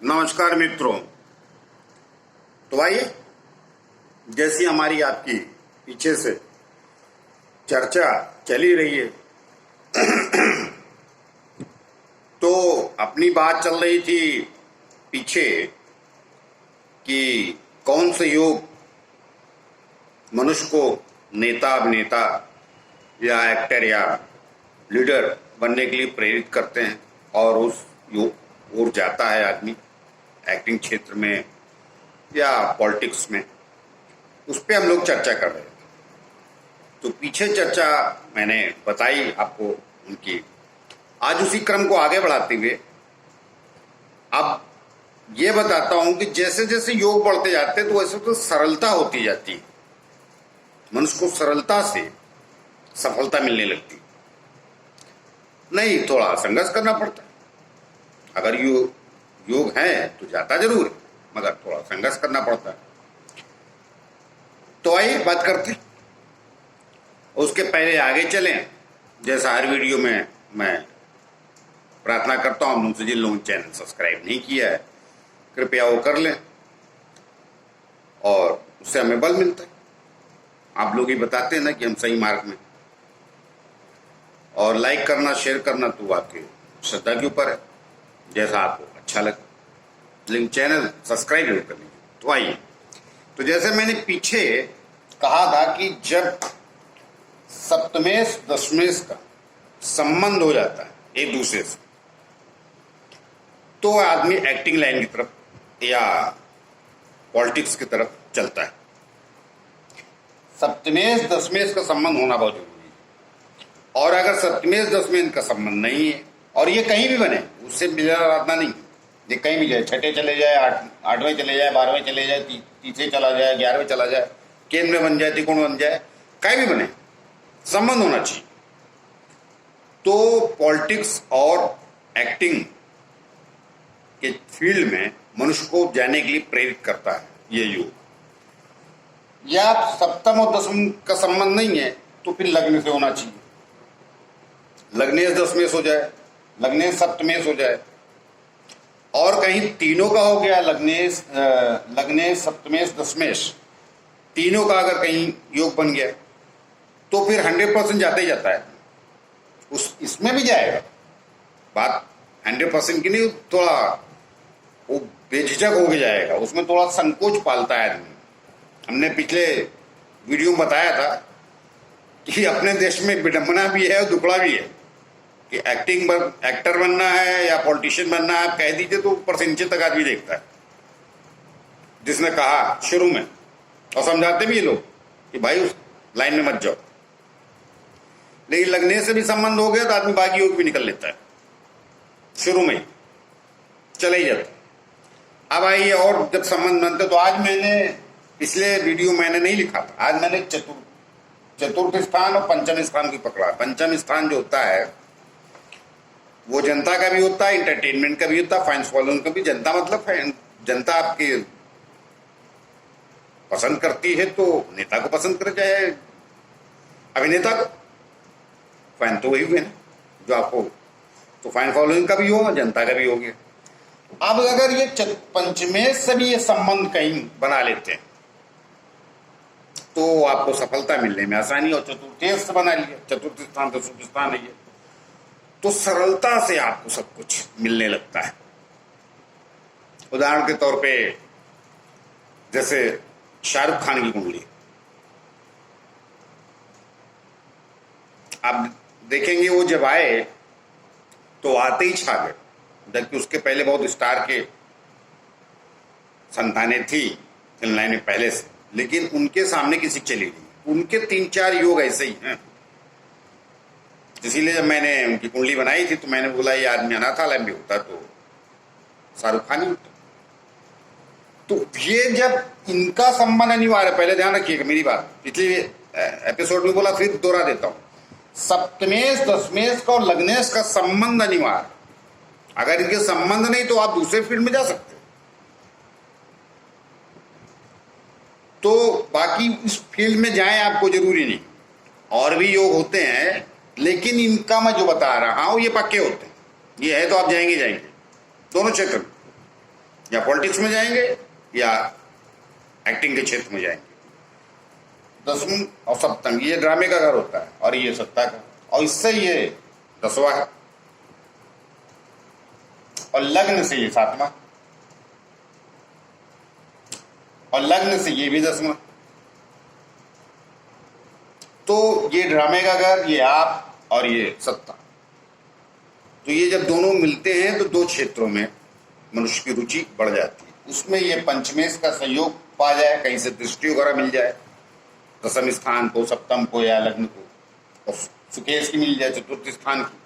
नमस्कार मित्रों। तो आइए, जैसी हमारी आपकी पीछे से चर्चा चली रही है तो अपनी बात चल रही थी पीछे कि कौन से योग मनुष्य को नेता, अभिनेता या एक्टर या लीडर बनने के लिए प्रेरित करते हैं और उस योग ओर जाता है आदमी, एक्टिंग क्षेत्र में या पॉलिटिक्स में। उस पर हम लोग चर्चा कर रहे थे। तो पीछे चर्चा मैंने बताई आपको उनकी। आज उसी क्रम को आगे बढ़ाते हुए अब ये बताता हूं कि जैसे जैसे योग बढ़ते जाते हैं तो वैसे तो सरलता होती जाती है, मनुष्य को सरलता से सफलता मिलने लगती। नहीं, थोड़ा संघर्ष करना पड़ता है। अगर योग है तो जाता जरूर है, मगर थोड़ा संघर्ष करना पड़ता है। तो आइए बात करते हैं। उसके पहले आगे चलें, जैसा हर वीडियो में मैं प्रार्थना करता हूं उनसे, जिन लोगों ने चैनल सब्सक्राइब नहीं किया है कृपया वो कर लें और उससे हमें बल मिलता है। आप लोग ही बताते हैं ना कि हम सही मार्ग में। और लाइक करना, शेयर करना तो आपके श्रद्धा के ऊपर है, जैसा आपको अच्छा लगे, लेकिन चैनल सब्सक्राइब जरूर कर लीजिए। तो आइए, तो जैसे मैंने पीछे कहा था कि जब सप्तमेश दशमेश का संबंध हो जाता है एक दूसरे से तो आदमी एक्टिंग लाइन की तरफ या पॉलिटिक्स की तरफ चलता है। सप्तमेश दशमेश का संबंध होना बहुत जरूरी है। और अगर सप्तमेश दशमेश का संबंध नहीं है और ये कहीं भी बने, उससे मिलना आराधना नहीं, ये कहीं भी जाए, छठे चले जाए, आठवें चले जाए, 12वें चले जाए, तीसरे चला जाए, 11वें चला जाए, केंद्र में बन जाए, त्रिकोण बन जाए, कहीं भी बने, संबंध होना चाहिए। तो पॉलिटिक्स और एक्टिंग के फील्ड में मनुष्य को जाने के लिए प्रेरित करता है ये योग। या सप्तम और दसम का संबंध नहीं है तो फिर लग्न से होना चाहिए, लग्नेश दशमेश हो जाए, लग्नेश सप्तमेश हो जाए। और कहीं तीनों का हो गया, लग्नेश सप्तमेश दशमेश, तीनों का अगर कहीं योग बन गया तो फिर 100% जाता ही जाता है। इसमें भी जाएगा, बात 100% की नहीं, थोड़ा वो बेझिझक हो के जाएगा, उसमें थोड़ा संकोच पालता है आदमी। हमने पिछले वीडियो में बताया था कि अपने देश में विडंबना भी है और दुखड़ा भी है कि एक्टर बनना है या पॉलिटिशियन बनना है, आप कह दीजिए तो ऊपर से नीचे तक आदमी देखता है, जिसने कहा शुरू में, और समझाते भी ये लोग कि भाई उस लाइन में मत जाओ। लेकिन लगने से भी संबंध हो गया तो आदमी बाकी योग भी निकल लेता है, शुरू में चले ही जाता। अब आइए, और जब संबंध बनते तो आज मैंने पिछले वीडियो मैंने नहीं लिखा था, आज मैंने चतुर्थ स्थान और पंचम स्थान की पकड़ा। पंचम स्थान जो होता है वो जनता का भी होता है, इंटरटेनमेंट का भी होता है, फैंस फॉलोइंग का भी। जनता मतलब जनता आपकी पसंद करती है तो नेता को पसंद करे, चाहे अभिनेता को। फैन तो वही हुए ना जो आपको, तो फैन फॉलोइंग का भी होगा, जनता का भी हो गया। अब अगर ये पंचमेश से भी ये संबंध कहीं बना लेते हैं तो आपको सफलता मिलने में आसानी, और चतुर्थेश से बना लिया, चतुर्थ स्थान तो शुभ स्थान है, तो सरलता से आपको सब कुछ मिलने लगता है। उदाहरण के तौर पे जैसे शाहरुख खान की कुंडली, आप देखेंगे वो जब आए तो आते ही छा गए, जबकि उसके पहले बहुत स्टार के संतानें थी फिल्म लाइन में पहले से, लेकिन उनके सामने किसी चली नहीं। उनके 3-4 योग ऐसे ही हैं। इसीलिए जब मैंने उनकी कुंडली बनाई थी तो मैंने बोला ये आदमी अनाथालय में होता तो शाहरुख खान ही होता। तो ये जब इनका संबंध अनिवार्य, पहले ध्यान रखिएगा मेरी बात, पिछले एपिसोड में बोला, फिर दोहरा देता हूं, सप्तमेश दशमेश का और लग्नेश का संबंध अनिवार्य। अगर इनके संबंध नहीं तो आप दूसरे फील्ड में जा सकते हो। तो बाकी इस फील्ड में जाएं आपको जरूरी नहीं, और भी योग होते हैं, लेकिन इनका मैं जो बता रहा हूं ये पक्के होते हैं। ये है तो आप जाएंगे दोनों क्षेत्र में। या पॉलिटिक्स में जाएंगे या एक्टिंग के क्षेत्र में जाएंगे। दसवीं और सप्तम ये ड्रामे का घर होता है और ये सत्ता का, और इससे ये 10वां है, और लग्न से ये 7वां, और लग्न से ये भी 10वां। तो ये ड्रामे का घर, ये आप और ये सत्ता, तो ये जब दोनों मिलते हैं तो 2 क्षेत्रों में मनुष्य की रुचि बढ़ जाती है। उसमें ये पंचमेश का सहयोग पा जाए, कहीं से दृष्टि वगैरह मिल जाए दसम स्थान को, सप्तम को या लग्न को, और सुकेश की मिल जाए चतुर्थ स्थान की,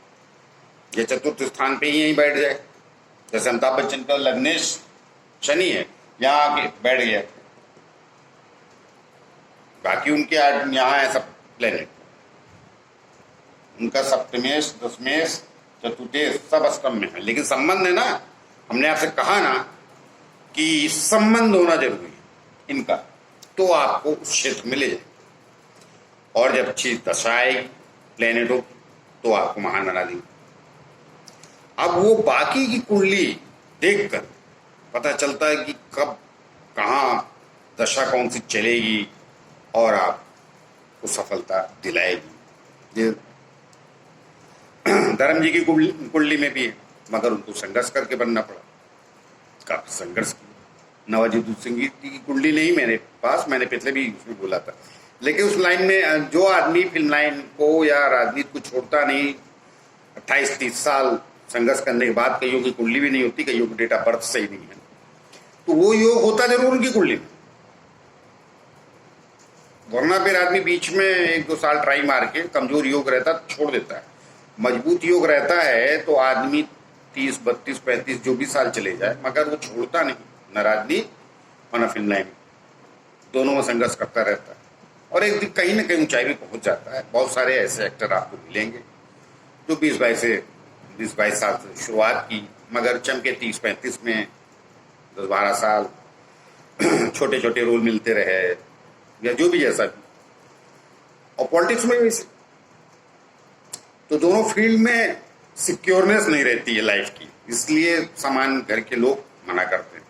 या चतुर्थ स्थान पे ही यहीं बैठ जाए। जैसे अमिताभ बच्चन का लग्नेश शनि है, यहाँ आके बैठ गया, बाकी उनके यहाँ है सब प्लेनेट, उनका सप्तमेश, दशमेश, चतुर्थेश सब अष्टम में है। लेकिन संबंध है ना, हमने आपसे कहा ना कि संबंध होना जरूरी है इनका, तो आपको उस क्षेत्र में ले जाए। और जब अच्छी दशा आएगी प्लेनेट हो तो आपको महान बना देंगे। अब वो बाकी की कुंडली देखकर पता चलता है कि कब कहाँ दशा कौन सी चलेगी और आपको सफलता दिलाएगी। ये धर्म जी की कुंडली में भी है, मगर उनको संघर्ष करके बनना पड़ा, काफी संघर्ष किया। नवाजुद्दीन सिंह जी की कुंडली नहीं मेरे पास, मैंने पिछले भी उसमें बोला था, लेकिन उस लाइन में जो आदमी फिल्म लाइन को या राजनीति को छोड़ता नहीं, 28-30 साल संघर्ष करने के बाद, कईयों की कुंडली भी नहीं होती, कईयों की डेट ऑफ बर्थ सही नहीं है, तो वो योग होता जरूर उनकी कुंडली में। वरना फिर आदमी बीच में 1-2 साल ट्राई मार के कमजोर योग रहता छोड़ देता है। मजबूत योग रहता है तो आदमी 30, 32, 35 जो भी साल चले जाए, मगर वो छोड़ता नहीं, न राजनीति और न फिल्म लाइन, दोनों में संघर्ष करता रहता है, और एक दिन कहीं ना कहीं ऊंचाई में पहुंच जाता है। बहुत सारे ऐसे एक्टर आपको मिलेंगे जो 20-22 साल से शुरुआत की, मगर चमके 30-35 में, 10-12 साल छोटे छोटे रोल मिलते रहे, या जो भी जैसा भी। और पॉलिटिक्स में भी तो दोनों फील्ड में सिक्योरनेस नहीं रहती है लाइफ की, इसलिए समान घर के लोग मना करते हैं।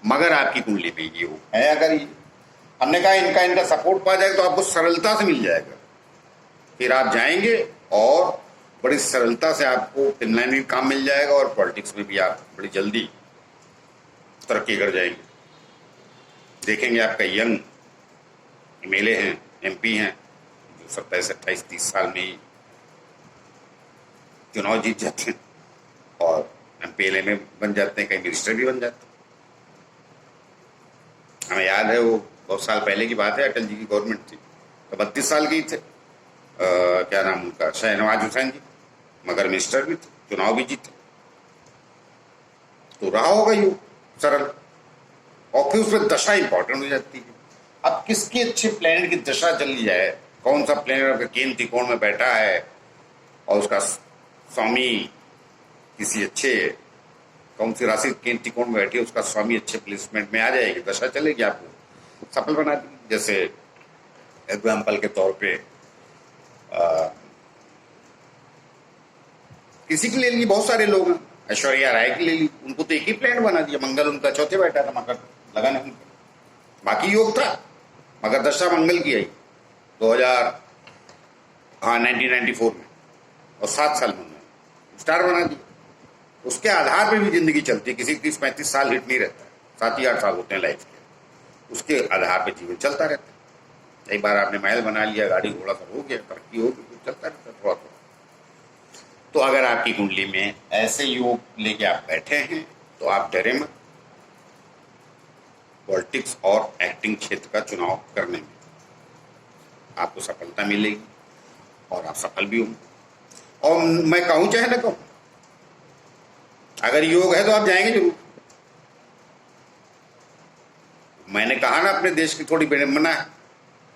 मगर आपकी कुंडली में ये हो है, अगर हमने कहा इनका सपोर्ट पा जाएगा तो आपको सरलता से मिल जाएगा, फिर आप जाएंगे और बड़ी सरलता से आपको फिल्म लाइन में भी काम मिल जाएगा और पॉलिटिक्स में भी आप बड़ी जल्दी तरक्की कर जाएंगे। देखेंगे आपका यंग एमएलए हैं, एमपी हैं, जो 27, 28, 30 साल में ही चुनाव जीत जाते हैं और एमपीएलए में बन जाते हैं, कई मिनिस्टर भी बन जाते हैं। हमें याद है, वो बहुत साल पहले की बात है, अटल जी की गवर्नमेंट थी तो 32 साल के ही थे, क्या नाम उनका, शहनवाज हुसैन जी, मगर मिनिस्टर भी थे, चुनाव भी जीते। तो रहा होगा यू सरल, और फिर उसमें दशा इंपॉर्टेंट हो जाती है। अब किसकी अच्छे प्लेनेट की दशा चली जाए, कौन सा प्लेनेट आपके केंद्र त्रिकोण में बैठा है और उसका स्वामी किसी अच्छे, कौन सी राशि केंद्र त्रिकोण में बैठी है, उसका स्वामी अच्छे प्लेसमेंट में आ जाएगी, दशा चलेगी, आपको सफल बना दी। जैसे एग्जाम्पल के तौर पे किसी के ले ली, बहुत सारे लोग हैं, ऐश्वर्या राय की ले ली, उनको तो एक ही प्लेनेट बना दिया, मंगल उनका चौथे बैठा था, मगर लगा नहीं, बाकी योग था, मगर दशा मंगल की आई 1994 में, और 7 साल में स्टार बना दिया। उसके आधार पे भी जिंदगी चलती है, किसी 30-35 साल हिट नहीं रहता है, 7 ही 8 साल होते हैं लाइफ के, उसके आधार पे जीवन चलता रहता है। एक बार आपने महल बना लिया, गाड़ी घोड़ा सब हो गया, तरक्की हो गई, तो चलता रहता है थोड़ा थोड़ा। तो अगर आपकी कुंडली में ऐसे योग लेके आप बैठे हैं तो आप डरे मत, पॉलिटिक्स और एक्टिंग क्षेत्र का चुनाव करने में आपको सफलता मिलेगी और आप सफल भी होंगे। और मैं कहूं चाहे ना कहूं, अगर योग है तो आप जाएंगे जरूर। मैंने कहा ना, अपने देश की थोड़ी विडंबना है,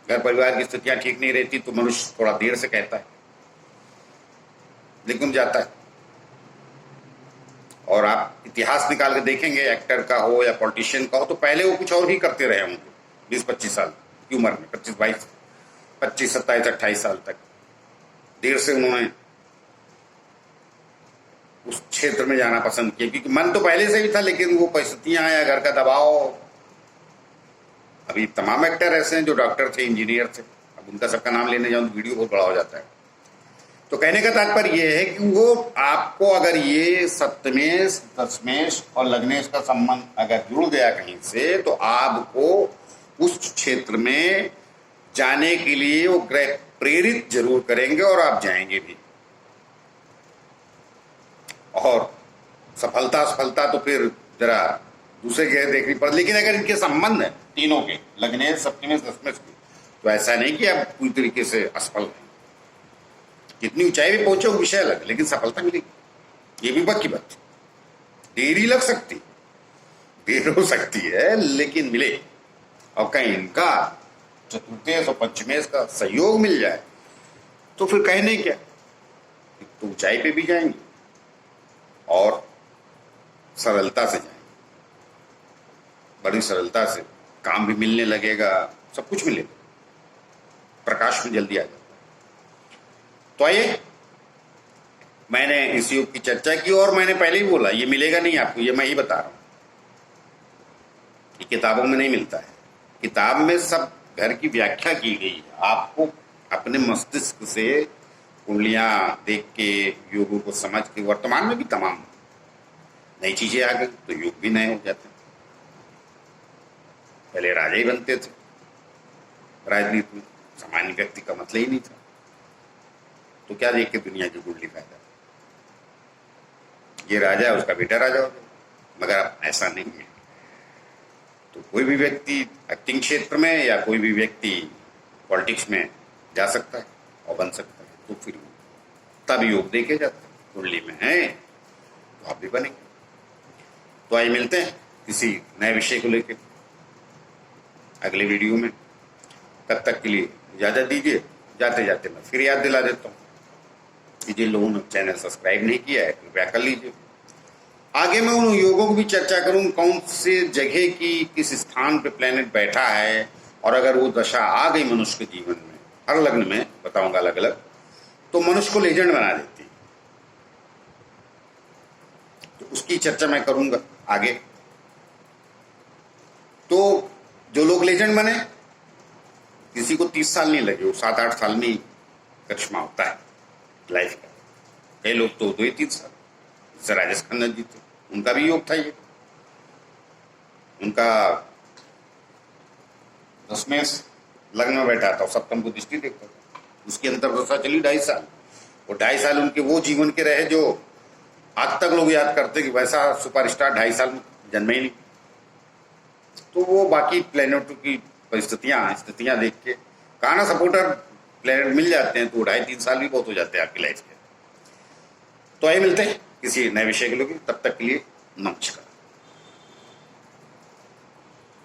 घर परिवार की स्थितियां ठीक नहीं रहती तो मनुष्य थोड़ा देर से कहता है, लेकिन जाता है। और आप इतिहास निकाल के देखेंगे, एक्टर का हो या पॉलिटिशियन का हो, तो पहले वो कुछ और ही करते रहे होंगे 20-25 साल की उम्र में, 25, 27, 28 साल तक देर से उन्होंने उस क्षेत्र में जाना पसंद किया, क्योंकि मन तो पहले से ही था, लेकिन वो परिस्थितियां या घर का दबाव। अभी तमाम एक्टर ऐसे हैं जो डॉक्टर थे, इंजीनियर थे, अब उनका सबका नाम लेने जाऊं तो वीडियो बहुत बड़ा हो जाता है। तो कहने का तात्पर्य यह है कि वो आपको अगर ये सप्तमेश, दशमेश और लग्नेश का संबंध अगर जुड़ गया कहीं से, तो आपको उस क्षेत्र में जाने के लिए वो ग्रह प्रेरित जरूर करेंगे और आप जाएंगे भी। और सफलता असफलता तो फिर जरा दूसरे ग्रह देखनी पड़े, लेकिन अगर इनके संबंध है तीनों के, लग्नेश, सप्तमेश, दशमेश के, तो ऐसा नहीं कि आप पूरी तरीके से असफल हैं। कितनी ऊंचाई पे पहुंचे वो विषय अलग, लेकिन सफलता मिलेगी, ये भी बात की बात। देरी लग सकती, देर हो सकती है, लेकिन मिले। और कहीं इनका चतुर्थेश और पंचमेश का सहयोग मिल जाए तो फिर कहने क्या, तो ऊंचाई पे भी जाएंगे और सरलता से जाएंगे, बड़ी सरलता से काम भी मिलने लगेगा, सब कुछ मिलेगा, प्रकाश में जल्दी आ जाएगा। तो आइए, मैंने इस योग की चर्चा की और मैंने पहले ही बोला ये मिलेगा नहीं आपको, ये मैं ही बता रहा हूं, ये किताबों में नहीं मिलता है। किताब में सब घर की व्याख्या की गई है, आपको अपने मस्तिष्क से कुंडलियां देख के, योगों को समझ के, वर्तमान में भी तमाम नई चीजें आ गई तो योग भी नए हो जाते हैं। पहले राजा ही बनते थे राजनीति में, सामान्य व्यक्ति का मतलब ही नहीं था, तो क्या देख के दुनिया की कुंडली फायदा, ये राजा है उसका बेटा राजा हो गया। मगर अब ऐसा नहीं है, तो कोई भी व्यक्ति एक्टिंग क्षेत्र में या कोई भी व्यक्ति पॉलिटिक्स में जा सकता है और बन सकता है, तो फिर तब योग देखे जाते हैं, कुंडली में है तो आप भी बनेंगे। तो आइए मिलते हैं किसी नए विषय को लेकर अगले वीडियो में। तब तक के लिए इजाजत दीजिए। जाते जाते मैं फिर याद दिला देता हूँ कि जिन लोगों ने चैनल सब्सक्राइब नहीं किया है कृपया कर लीजिए। आगे मैं उन योगों की भी चर्चा करूं, कौन से जगह की किस स्थान पे प्लेनेट बैठा है, और अगर वो दशा आ गई मनुष्य के जीवन में, हर लग्न में बताऊंगा अलग अलग, तो मनुष्य को लेजेंड बना देती है। तो उसकी चर्चा मैं करूंगा आगे। तो जो लोग लेजेंड बने, किसी को 30 साल नहीं लगे, वो 7-8 साल में ही करिश्मा होता है लाइफ का। कई लोग तो 2-3 साल, जैसे राजेश खन्ना जी थे, उनका भी योग था ये। उनका दशमेश लग्न में बैठा था, सप्तम को दृष्टि देखता था, उसकी अंतर्दशा चली 2.5 साल। वो 2.5 साल उनके वो जीवन के रहे जो आज तक लोग याद करते कि वैसा सुपरस्टार 2.5 साल में जन्मे ही नहीं। तो वो बाकी प्लेनेटों की स्थितियां देख के कहा ना, सपोर्टर प्लेनेट मिल जाते हैं तो 2.5-3 साल भी बहुत हो जाते हैं आपकी लाइफ के। तो आइए मिलते हैं किसी नए विषय के लिए, तब तक के लिए नमस्कार।